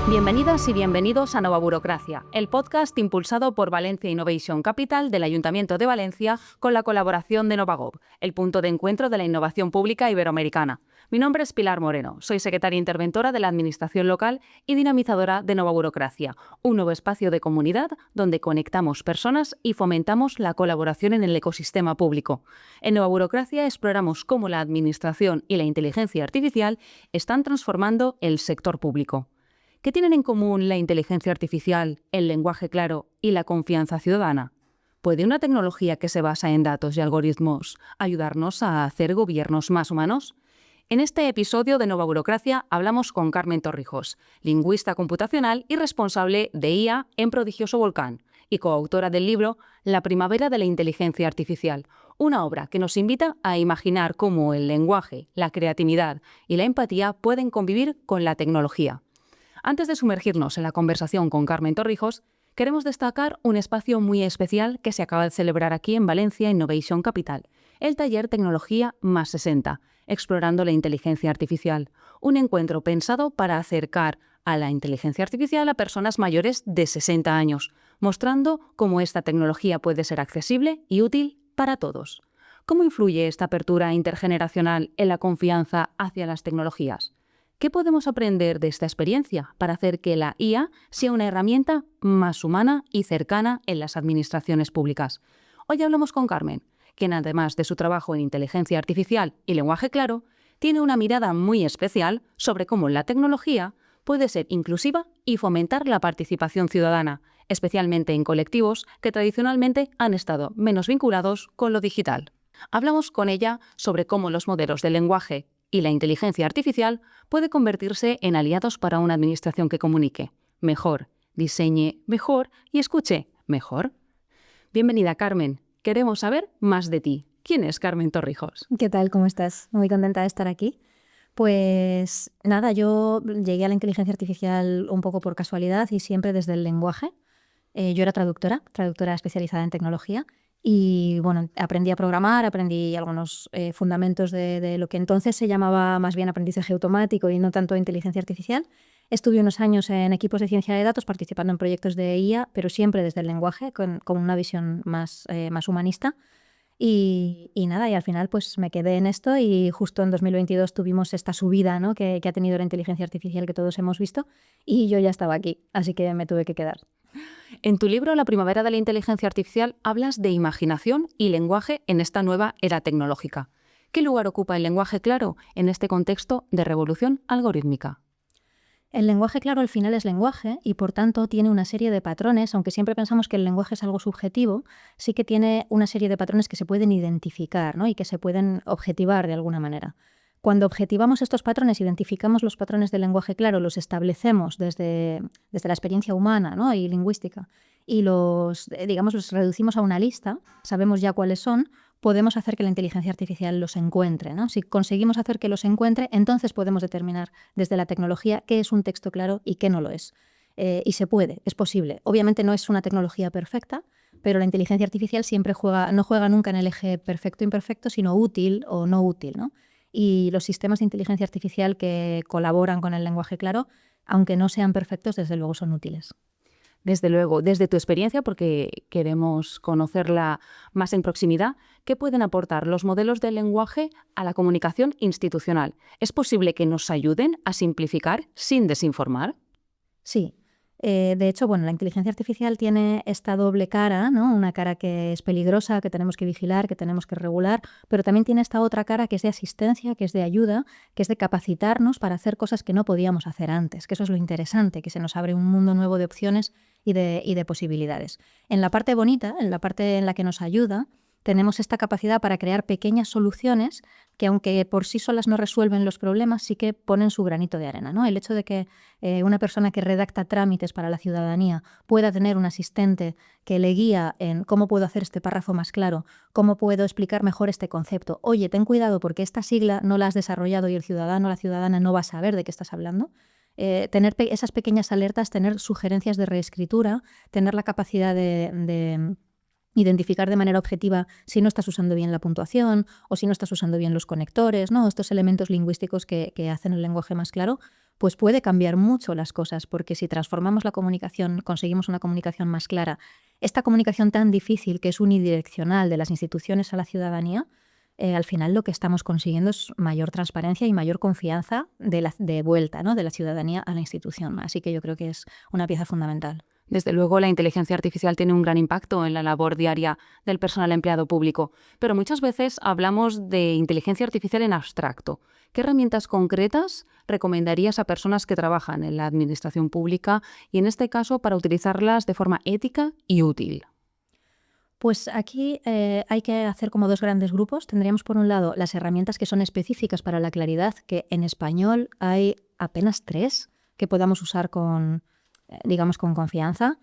Bienvenidas y bienvenidos a Nova Burocracia, el podcast impulsado por Valencia Innovation Capital del Ayuntamiento de Valencia con la colaboración de Novagov, el punto de encuentro de la innovación pública iberoamericana. Mi nombre es Pilar Moreno, soy secretaria interventora de la Administración local y dinamizadora de Nova Burocracia, un nuevo espacio de comunidad donde conectamos personas y fomentamos la colaboración en el ecosistema público. En Nova Burocracia exploramos cómo la Administración y la inteligencia artificial están transformando el sector público. ¿Qué tienen en común la inteligencia artificial, el lenguaje claro y la confianza ciudadana? ¿Puede una tecnología que se basa en datos y algoritmos ayudarnos a hacer gobiernos más humanos? En este episodio de Nova Burocracia hablamos con Carmen Torrijos, lingüista computacional y responsable de IA en Prodigioso Volcán, y coautora del libro La primavera de la inteligencia artificial, una obra que nos invita a imaginar cómo el lenguaje, la creatividad y la empatía pueden convivir con la tecnología. Antes de sumergirnos en la conversación con Carmen Torrijos, queremos destacar un espacio muy especial que se acaba de celebrar aquí en Valencia Innovation Capital, el taller Tecnología más 60, explorando la inteligencia artificial, un encuentro pensado para acercar a la inteligencia artificial a personas mayores de 60 años, mostrando cómo esta tecnología puede ser accesible y útil para todos. ¿Cómo influye esta apertura intergeneracional en la confianza hacia las tecnologías? ¿Qué podemos aprender de esta experiencia para hacer que la IA sea una herramienta más humana y cercana en las administraciones públicas? Hoy hablamos con Carmen, quien además de su trabajo en inteligencia artificial y lenguaje claro, tiene una mirada muy especial sobre cómo la tecnología puede ser inclusiva y fomentar la participación ciudadana, especialmente en colectivos que tradicionalmente han estado menos vinculados con lo digital. Hablamos con ella sobre cómo los modelos de lenguaje y la inteligencia artificial puede convertirse en aliados para una administración que comunique mejor, diseñe mejor y escuche mejor. Bienvenida, Carmen. Queremos saber más de ti. ¿Quién es Carmen Torrijos? ¿Qué tal? ¿Cómo estás? Muy contenta de estar aquí. Pues nada, yo llegué a la inteligencia artificial un poco por casualidad y siempre desde el lenguaje. Yo era traductora especializada en tecnología. Y bueno, aprendí a programar, aprendí algunos fundamentos de lo que entonces se llamaba más bien aprendizaje automático y no tanto inteligencia artificial. Estuve unos años en equipos de ciencia de datos participando en proyectos de IA, pero siempre desde el lenguaje, con una visión más humanista. Y nada, y al final pues me quedé en esto y justo en 2022 tuvimos esta subida, ¿no?, que ha tenido la inteligencia artificial que todos hemos visto y yo ya estaba aquí, así que me tuve que quedar. En tu libro La primavera de la inteligencia artificial hablas de imaginación y lenguaje en esta nueva era tecnológica. ¿Qué lugar ocupa el lenguaje claro en este contexto de revolución algorítmica? El lenguaje claro al final es lenguaje y por tanto tiene una serie de patrones, aunque siempre pensamos que el lenguaje es algo subjetivo, sí que tiene una serie de patrones que se pueden identificar, ¿no?, y que se pueden objetivar de alguna manera. Cuando objetivamos estos patrones, identificamos los patrones del lenguaje claro, los establecemos desde la experiencia humana, ¿no?, y lingüística y los reducimos a una lista, sabemos ya cuáles son, podemos hacer que la inteligencia artificial los encuentre, ¿no? Si conseguimos hacer que los encuentre, entonces podemos determinar desde la tecnología qué es un texto claro y qué no lo es. Y se puede, es posible. Obviamente no es una tecnología perfecta, pero la inteligencia artificial siempre no juega nunca en el eje perfecto-imperfecto, sino útil o no útil, ¿no? Y los sistemas de inteligencia artificial que colaboran con el lenguaje claro, aunque no sean perfectos, desde luego son útiles. Desde luego, desde tu experiencia, porque queremos conocerla más en proximidad, ¿qué pueden aportar los modelos de lenguaje a la comunicación institucional? ¿Es posible que nos ayuden a simplificar sin desinformar? Sí. De hecho, bueno, la inteligencia artificial tiene esta doble cara, ¿no? Una cara que es peligrosa, que tenemos que vigilar, que tenemos que regular, pero también tiene esta otra cara que es de asistencia, que es de ayuda, que es de capacitarnos para hacer cosas que no podíamos hacer antes, que eso es lo interesante, que se nos abre un mundo nuevo de opciones y de posibilidades. En la parte bonita, en la parte en la que nos ayuda, tenemos esta capacidad para crear pequeñas soluciones que, aunque por sí solas no resuelven los problemas, sí que ponen su granito de arena, ¿no? El hecho de que una persona que redacta trámites para la ciudadanía pueda tener un asistente que le guía en cómo puedo hacer este párrafo más claro, cómo puedo explicar mejor este concepto. Oye, ten cuidado porque esta sigla no la has desarrollado y el ciudadano o la ciudadana no va a saber de qué estás hablando. Tener esas pequeñas alertas, tener sugerencias de reescritura, tener la capacidad de identificar de manera objetiva si no estás usando bien la puntuación o si no estás usando bien los conectores, ¿no? Estos elementos lingüísticos que hacen el lenguaje más claro, pues puede cambiar mucho las cosas, porque si transformamos la comunicación, conseguimos una comunicación más clara, esta comunicación tan difícil que es unidireccional de las instituciones a la ciudadanía, al final lo que estamos consiguiendo es mayor transparencia y mayor confianza de vuelta, ¿no?, de la ciudadanía a la institución. Así que yo creo que es una pieza fundamental. Desde luego, la inteligencia artificial tiene un gran impacto en la labor diaria del personal empleado público, pero muchas veces hablamos de inteligencia artificial en abstracto. ¿Qué herramientas concretas recomendarías a personas que trabajan en la administración pública y, en este caso, para utilizarlas de forma ética y útil? Pues aquí hay que hacer como dos grandes grupos. Tendríamos por un lado las herramientas que son específicas para la claridad, que en español hay apenas 3 que podamos usar digamos, con confianza.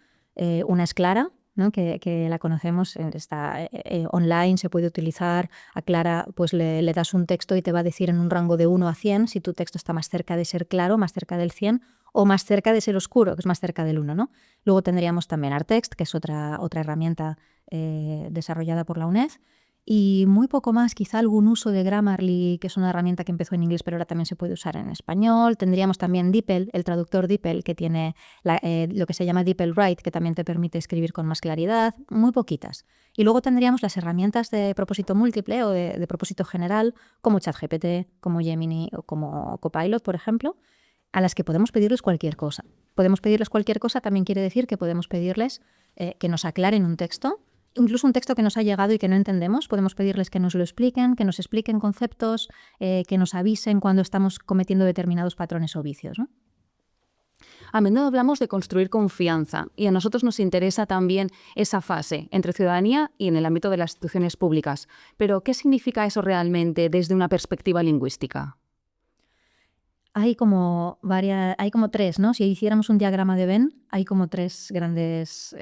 Una es Clara, ¿no?, que la conocemos, está online, se puede utilizar. A Clara pues le das un texto y te va a decir en un rango de 1 a 100 si tu texto está más cerca de ser claro, más cerca del 100, o más cerca de ser oscuro, que es más cerca del 1, ¿no? Luego tendríamos también Artext, que es otra herramienta desarrollada por la UNED. Y muy poco más, quizá algún uso de Grammarly, que es una herramienta que empezó en inglés pero ahora también se puede usar en español. Tendríamos también DeepL, el traductor DeepL, que tiene lo que se llama DeepL Write, que también te permite escribir con más claridad. Muy poquitas. Y luego tendríamos las herramientas de propósito múltiple o de propósito general, como ChatGPT, como Gemini o como Copilot, por ejemplo, a las que podemos pedirles cualquier cosa. Podemos pedirles cualquier cosa también quiere decir que podemos pedirles que nos aclaren un texto, incluso un texto que nos ha llegado y que no entendemos. Podemos pedirles que nos lo expliquen, que nos expliquen conceptos, que nos avisen cuando estamos cometiendo determinados patrones o vicios, ¿no? A menudo hablamos de construir confianza y a nosotros nos interesa también esa fase entre ciudadanía y en el ámbito de las instituciones públicas. Pero, ¿qué significa eso realmente desde una perspectiva lingüística? Hay como 3, ¿no? Si hiciéramos un diagrama de Venn, hay como 3 grandes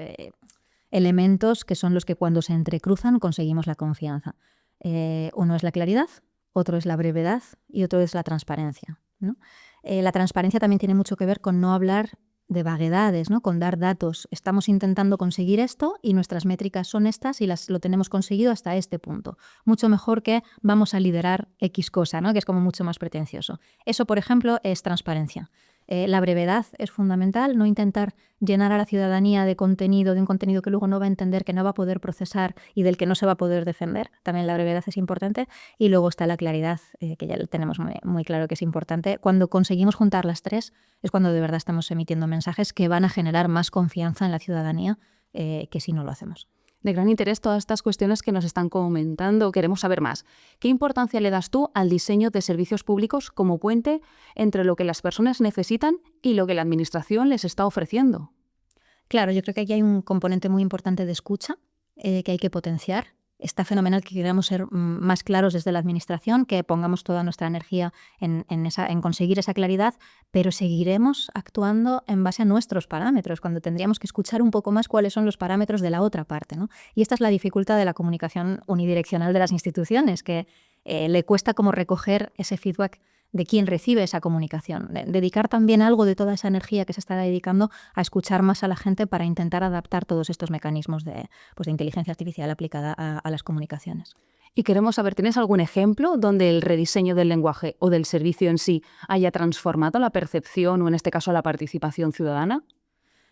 elementos que son los que cuando se entrecruzan conseguimos la confianza. Uno es la claridad, otro es la brevedad y otro es la transparencia, ¿no? La transparencia también tiene mucho que ver con no hablar de vaguedades, ¿no?, con dar datos. Estamos intentando conseguir esto y nuestras métricas son estas y lo tenemos conseguido hasta este punto. Mucho mejor que vamos a liderar X cosa, ¿no?, que es como mucho más pretencioso. Eso, por ejemplo, es transparencia. La brevedad es fundamental, no intentar llenar a la ciudadanía de un contenido que luego no va a entender, que no va a poder procesar y del que no se va a poder defender. También la brevedad es importante. Y luego está la claridad, que ya lo tenemos muy, muy claro que es importante. Cuando conseguimos juntar las 3 es cuando de verdad estamos emitiendo mensajes que van a generar más confianza en la ciudadanía que si no lo hacemos. De gran interés todas estas cuestiones que nos están comentando. Queremos saber más. ¿Qué importancia le das tú al diseño de servicios públicos como puente entre lo que las personas necesitan y lo que la administración les está ofreciendo? Claro, yo creo que aquí hay un componente muy importante de escucha que hay que potenciar. Está fenomenal que queramos ser más claros desde la administración, que pongamos toda nuestra energía en conseguir esa claridad, pero seguiremos actuando en base a nuestros parámetros, cuando tendríamos que escuchar un poco más cuáles son los parámetros de la otra parte, ¿no? Y esta es la dificultad de la comunicación unidireccional de las instituciones, que le cuesta como recoger ese feedback de quien recibe esa comunicación. Dedicar también algo de toda esa energía que se está dedicando a escuchar más a la gente para intentar adaptar todos estos mecanismos de inteligencia artificial aplicada a las comunicaciones. Y queremos saber, ¿tienes algún ejemplo donde el rediseño del lenguaje o del servicio en sí haya transformado la percepción o, en este caso, la participación ciudadana?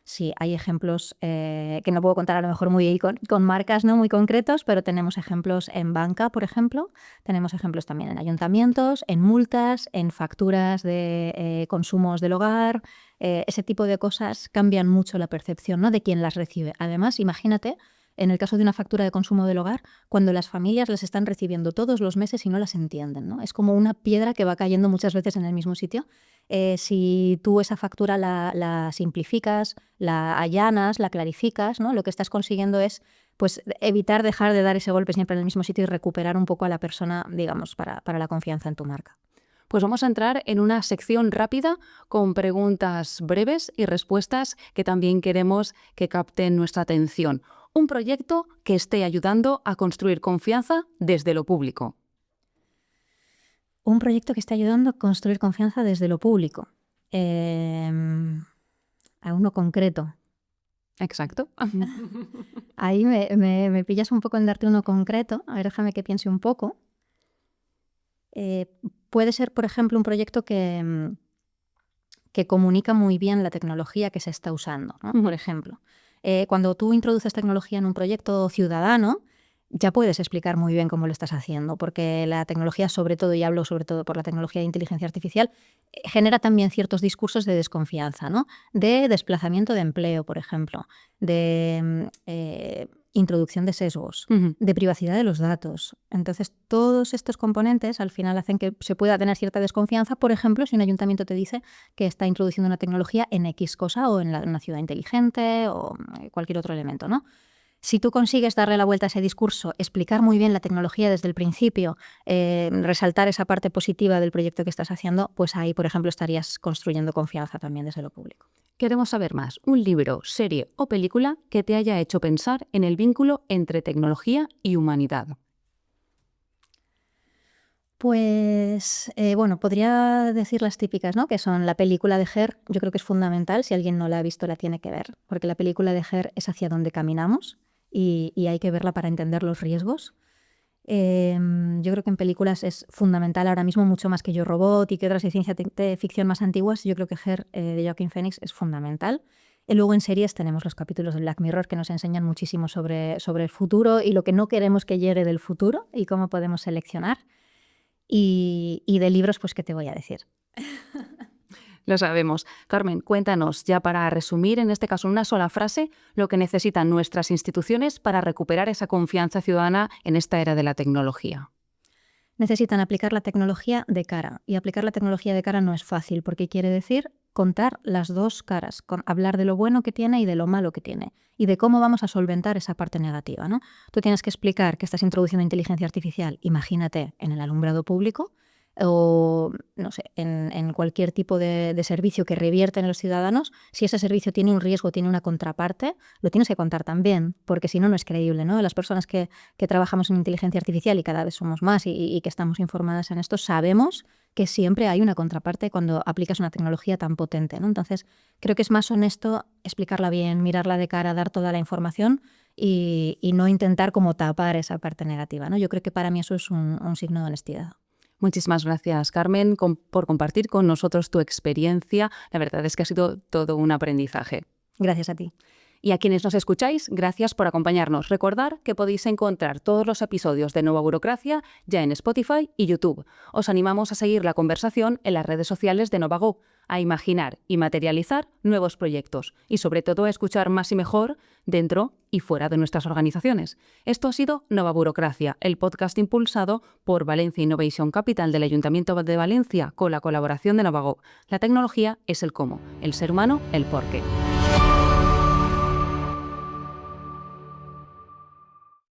Sí, hay ejemplos que no puedo contar a lo mejor muy con marcas, ¿no?, muy concretos, pero tenemos ejemplos en banca, por ejemplo. Tenemos ejemplos también en ayuntamientos, en multas, en facturas de consumos del hogar. Ese tipo de cosas cambian mucho la percepción, ¿no?, de quien las recibe. Además, imagínate, en el caso de una factura de consumo del hogar, cuando las familias las están recibiendo todos los meses y no las entienden, ¿no? Es como una piedra que va cayendo muchas veces en el mismo sitio. Si tú esa factura la simplificas, la allanas, la clarificas, ¿no?, lo que estás consiguiendo es pues evitar dejar de dar ese golpe siempre en el mismo sitio y recuperar un poco a la persona, digamos, para la confianza en tu marca. Pues vamos a entrar en una sección rápida con preguntas breves y respuestas que también queremos que capten nuestra atención. Un proyecto que esté ayudando a construir confianza desde lo público. Un proyecto que esté ayudando a construir confianza desde lo público. A uno concreto. Exacto. Ahí me pillas un poco en darte uno concreto. A ver, déjame que piense un poco. Puede ser, por ejemplo, un proyecto que que comunica muy bien la tecnología que se está usando, ¿no? Por ejemplo, cuando tú introduces tecnología en un proyecto ciudadano, ya puedes explicar muy bien cómo lo estás haciendo, porque la tecnología, sobre todo, y hablo sobre todo por la tecnología de inteligencia artificial, genera también ciertos discursos de desconfianza, ¿no? De desplazamiento de empleo, por ejemplo, de introducción de sesgos, de privacidad de los datos. Entonces, todos estos componentes al final hacen que se pueda tener cierta desconfianza, por ejemplo, si un ayuntamiento te dice que está introduciendo una tecnología en X cosa o en una ciudad inteligente o cualquier otro elemento, ¿no? Si tú consigues darle la vuelta a ese discurso, explicar muy bien la tecnología desde el principio, resaltar esa parte positiva del proyecto que estás haciendo, pues ahí, por ejemplo, estarías construyendo confianza también desde lo público. Queremos saber más. Un libro, serie o película que te haya hecho pensar en el vínculo entre tecnología y humanidad. Pues, bueno, podría decir las típicas, ¿no? Que son la película de Her, yo creo que es fundamental, si alguien no la ha visto la tiene que ver, porque la película de Her es hacia dónde caminamos y hay que verla para entender los riesgos. Yo creo que en películas es fundamental ahora mismo, mucho más que Yo, Robot y que otras de ciencia ficción más antiguas. Yo creo que Her, de Joaquin Phoenix, es fundamental. Y luego en series tenemos los capítulos de Black Mirror que nos enseñan muchísimo sobre el futuro y lo que no queremos que llegue del futuro y cómo podemos seleccionar. Y de libros, pues, ¿qué te voy a decir? Lo sabemos. Carmen, cuéntanos, ya para resumir, en este caso, una sola frase, lo que necesitan nuestras instituciones para recuperar esa confianza ciudadana en esta era de la tecnología. Necesitan aplicar la tecnología de cara. Y aplicar la tecnología de cara no es fácil, porque quiere decir contar las dos caras, hablar de lo bueno que tiene y de lo malo que tiene, y de cómo vamos a solventar esa parte negativa, ¿no? Tú tienes que explicar que estás introduciendo inteligencia artificial, imagínate, en el alumbrado público, o no sé, en cualquier tipo de servicio que revierte en los ciudadanos. Si ese servicio tiene un riesgo, tiene una contraparte, lo tienes que contar también, porque si no, no es creíble, ¿no? Las personas que trabajamos en inteligencia artificial y cada vez somos más y que estamos informadas en esto, sabemos que siempre hay una contraparte cuando aplicas una tecnología tan potente, ¿no? Entonces, creo que es más honesto explicarla bien, mirarla de cara, dar toda la información y no intentar como tapar esa parte negativa, ¿no? Yo creo que para mí eso es un signo de honestidad. Muchísimas gracias, Carmen, por compartir con nosotros tu experiencia. La verdad es que ha sido todo un aprendizaje. Gracias a ti. Y a quienes nos escucháis, gracias por acompañarnos. Recordad que podéis encontrar todos los episodios de Nueva Burocracia ya en Spotify y YouTube. Os animamos a seguir la conversación en las redes sociales de Novagov, a imaginar y materializar nuevos proyectos y sobre todo a escuchar más y mejor dentro y fuera de nuestras organizaciones. Esto ha sido Nueva Burocracia, el podcast impulsado por Valencia Innovation Capital del Ayuntamiento de Valencia con la colaboración de Novagov. La tecnología es el cómo, el ser humano el por qué.